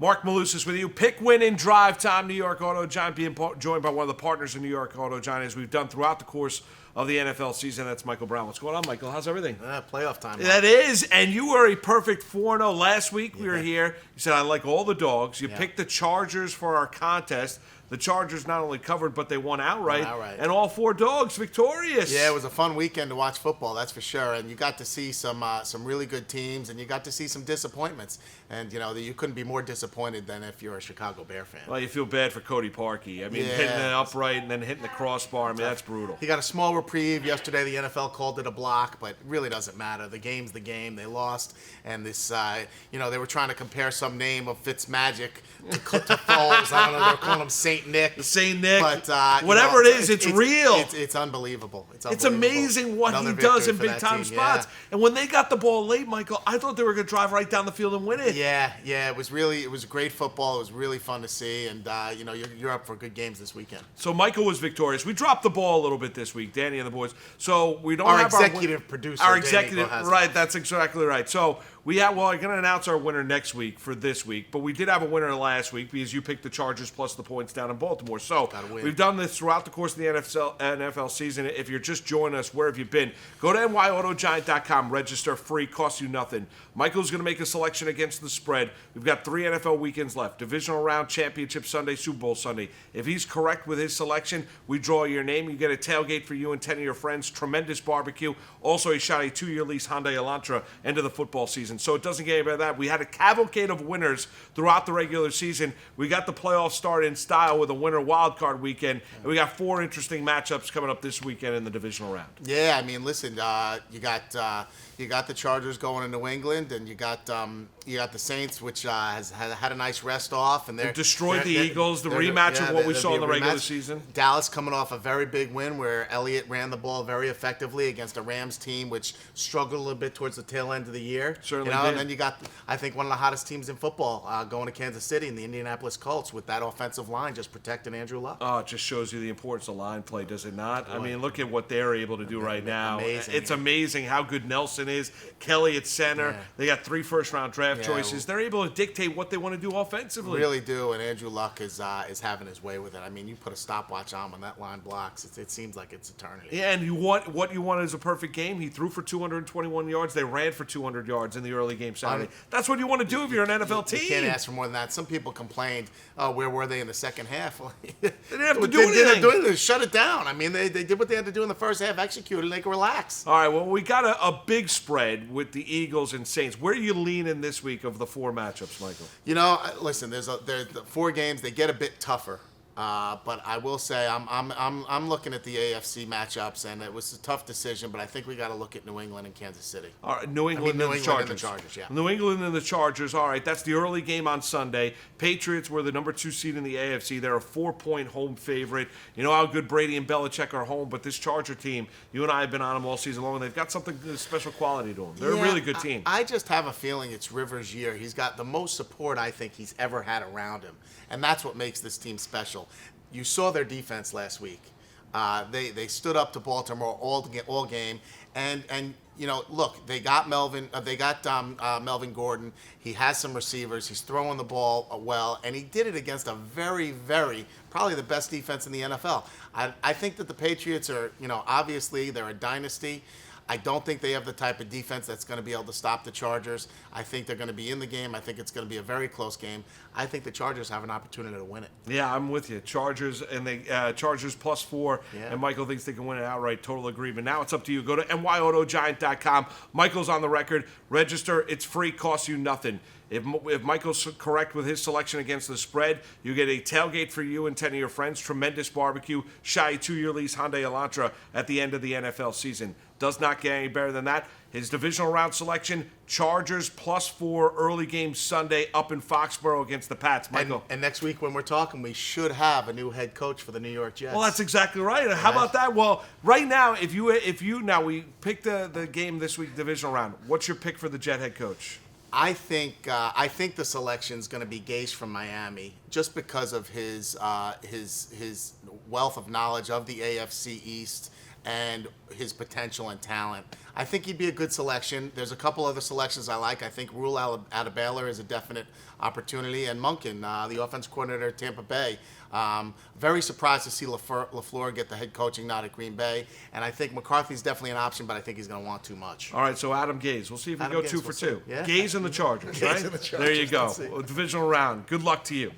Marc Malusis with you. Pick, win, and drive time. New York Auto Giant being joined by one of the partners in New York Auto Giant as we've done throughout the course of the NFL season. That's Michael Brown. What's going on, Michael? How's everything? Playoff time. That is, and you were a perfect 4-0 last week. We were here. You said, I like all the dogs. You picked the Chargers for our contest. The Chargers not only covered, but they won outright. And all 4 dogs victorious. Yeah, it was a fun weekend to watch football, that's for sure. And you got to see some really good teams, and you got to see some disappointments. And, you couldn't be more disappointed than if you're a Chicago Bear fan. Well, you feel bad for Cody Parkey. I mean, hitting it upright and then hitting the crossbar. I mean, that's brutal. He got a small reprieve yesterday. The NFL called it a block, but it really doesn't matter. The game's the game. They lost. And this, they were trying to compare some name of Fitzmagic to Foles. I don't know. They're calling him Saint Nick. Saint Nick. But whatever it is, it's real. It's unbelievable. It's amazing what he does in big-time spots. And when they got the ball late, Michael, I thought they were going to drive right down the field and win it. Yeah. It was great football. It was really fun to see. And, you're up for good games this weekend. So Michael was victorious. We dropped the ball a little bit this week, Danny and the boys. So we don't have our executive producer. Our executive, right, that's exactly right. So we're going to announce our winner next week for this week, but we did have a winner last week because you picked the Chargers plus the points down in Baltimore. So we've done this throughout the course of the NFL season. If you're just joining us, where have you been? Go to nyautogiant.com, register free, costs you nothing. Michael's going to make a selection against the spread. We've got 3 NFL weekends left: Divisional Round, Championship Sunday, Super Bowl Sunday. If he's correct with his selection, we draw your name. You get a tailgate for you and 10 of your friends. Tremendous barbecue. Also, he shot a 2-year lease Hyundai Elantra end of the football season. So it doesn't get any better than that. We had a cavalcade of winners throughout the regular season. We got the playoffs started in style with a winner wild card weekend, and we got 4 interesting matchups coming up this weekend in the divisional round. Yeah, I mean, listen, you got the Chargers going to New England, and you got the Saints, which has had a nice rest off, and they destroyed the Eagles. The rematch of what we saw in the regular season. Dallas coming off a very big win where Elliott ran the ball very effectively against a Rams team which struggled a little bit towards the tail end of the year. Certainly did. And then you got, I think, one of the hottest teams in football going to Kansas City and the Indianapolis Colts with that offensive line just protecting Andrew Luck. Oh, it just shows you the importance of line play, does it not? Boy. I mean, look at what they're able to do right now. Amazing. It's amazing how good Nelson is. Kelly at center. Yeah. They got 3 first-round draft choices. They're able to dictate what they want to do offensively. Really do, and Andrew Luck is having his way with it. I mean, you put a stopwatch on when that line blocks, it seems like it's eternity. Yeah, and what you want is a perfect game. He threw for 221 yards. They ran for 200 yards in the early game Saturday. That's what you want to do if you're an NFL team. You can't ask for more than that. Some people complained, where were they in the second half? They didn't have to do anything. They shut it down. I mean, they did what they had to do in the first half, executed, and they could relax. All right, well, we got a big spread with the Eagles and Saints. Where are you leaning this week of the 4 matchups, Michael? Listen, there's the 4 games. They get a bit tougher. But I will say I'm looking at the AFC matchups, and it was a tough decision. But I think we got to look at New England and Kansas City. All right, New England and the Chargers. Yeah. New England and the Chargers. All right, that's the early game on Sunday. Patriots were the number 2 seed in the AFC. They're a 4-point home favorite. You know how good Brady and Belichick are home, but this Charger team, you and I have been on them all season long, and they've got something special quality to them. They're a really good team. I just have a feeling it's Rivers' year. He's got the most support I think he's ever had around him, and that's what makes this team special. You saw their defense last week. They stood up to Baltimore all game, and look, they got Melvin Gordon. He has some receivers. He's throwing the ball well, and he did it against a very, very probably the best defense in the NFL. I think that the Patriots are, obviously they're a dynasty. I don't think they have the type of defense that's going to be able to stop the Chargers. I think they're going to be in the game. I think it's going to be a very close game. I think the Chargers have an opportunity to win it. Yeah, I'm with you. Chargers and Chargers +4, and Michael thinks they can win it outright. Total agreement. Now it's up to you. Go to nyautogiant.com. Michael's on the record. Register. It's free. Costs you nothing. If Michael's correct with his selection against the spread, you get a tailgate for you and 10 of your friends, tremendous barbecue, shy 2-year lease Hyundai Elantra at the end of the NFL season. Does not get any better than that. His divisional round selection, Chargers +4, early game Sunday up in Foxborough against the Pats. Michael. And next week when we're talking, we should have a new head coach for the New York Jets. Well, that's exactly right. How about that? Well, right now, if you now we picked the game this week, divisional round. What's your pick for the Jet head coach? I think the selection is going to be Gase from Miami, just because of his wealth of knowledge of the AFC East and his potential and talent. I think he'd be a good selection. There's a couple other selections I like. I think Rule out of Baylor is a definite opportunity, and Monken, the offense coordinator at Tampa Bay. Very surprised to see LaFleur get the head coaching nod at Green Bay, and I think McCarthy's definitely an option, but I think he's going to want too much. All right, so Adam Gase. We'll see if we Adam go Gase, 2 for 2. Yeah. Gaze and the Chargers, right? and the Chargers. There you go. Let's see. Divisional round. Good luck to you.